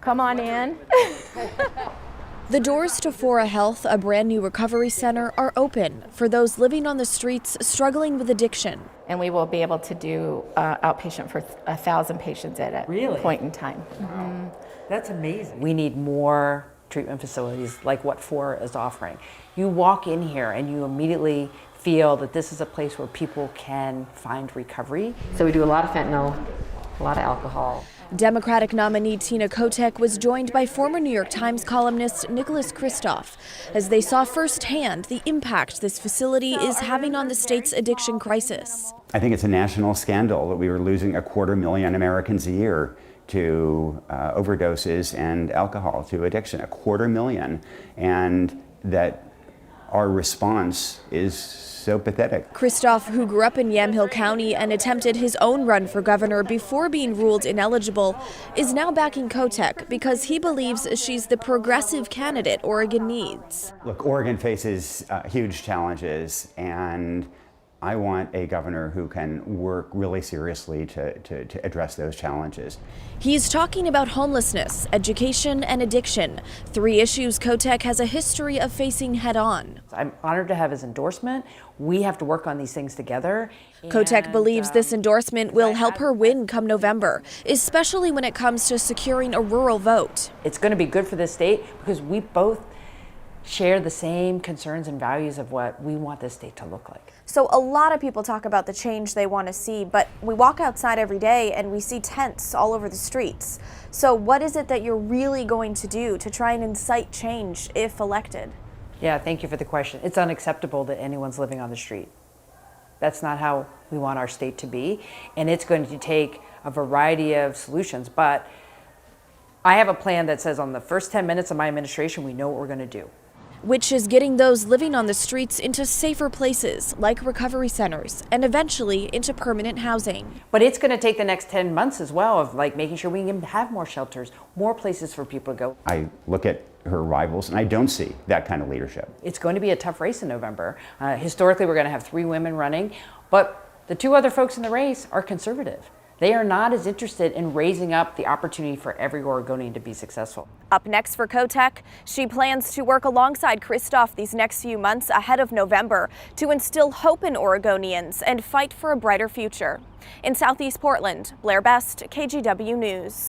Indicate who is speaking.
Speaker 1: Come on in.
Speaker 2: The doors to Fora Health, a brand new recovery center, are open for those living on the streets struggling with addiction.
Speaker 1: And we will be able to do outpatient for 1,000 patients at a point in time.
Speaker 3: Mm-hmm. That's amazing. We need more treatment facilities like what Fora is offering. You walk in here and you immediately feel that this is a place where people can find recovery.
Speaker 4: So we do a lot of fentanyl, a lot of alcohol.
Speaker 2: Democratic nominee Tina Kotek was joined by former New York Times columnist Kristof as they saw firsthand the impact this facility is having on the state's addiction crisis.
Speaker 5: I think it's a national scandal that we were losing 250,000 Americans a year to overdoses and alcohol, to addiction, 250,000, and that our response is so pathetic.
Speaker 2: Kristof, who grew up in Yamhill County and attempted his own run for governor before being ruled ineligible, is now backing Kotek because he believes she's the progressive candidate Oregon needs.
Speaker 5: Look, Oregon faces huge challenges, and I want a governor who can work really seriously to address those challenges.
Speaker 2: He's talking about homelessness, education, and addiction, 3 issues Kotek has a history of facing head-on.
Speaker 3: I'm honored to have his endorsement. We have to work on these things together.
Speaker 2: Kotek believes this endorsement will help her win come November, especially when it comes to securing a rural vote.
Speaker 3: It's going to be good for this state because we both share the same concerns and values of what we want this state to look like.
Speaker 6: So a lot of people talk about the change they want to see, but we walk outside every day and we see tents all over the streets. So what is it that you're really going to do to try and incite change if elected?
Speaker 3: Yeah, thank you for the question. It's unacceptable that anyone's living on the street. That's not how we want our state to be, and it's going to take a variety of solutions, but I have a plan that says on the first 10 minutes of my administration, we know what we're going to do.
Speaker 2: Which is getting those living on the streets into safer places like recovery centers and eventually into permanent housing.
Speaker 3: But it's going to take the next 10 months as well of like making sure we can have more shelters, more places for people to go.
Speaker 5: I look at her rivals and I don't see that kind of leadership.
Speaker 3: It's going to be a tough race in November. Historically, we're going to have 3 women running, but the 2 other folks in the race are conservative. They are not as interested in raising up the opportunity for every Oregonian to be successful.
Speaker 6: Up next for Kotek, she plans to work alongside Kristof these next few months ahead of November to instill hope in Oregonians and fight for a brighter future. In Southeast Portland, Blair Best, KGW News.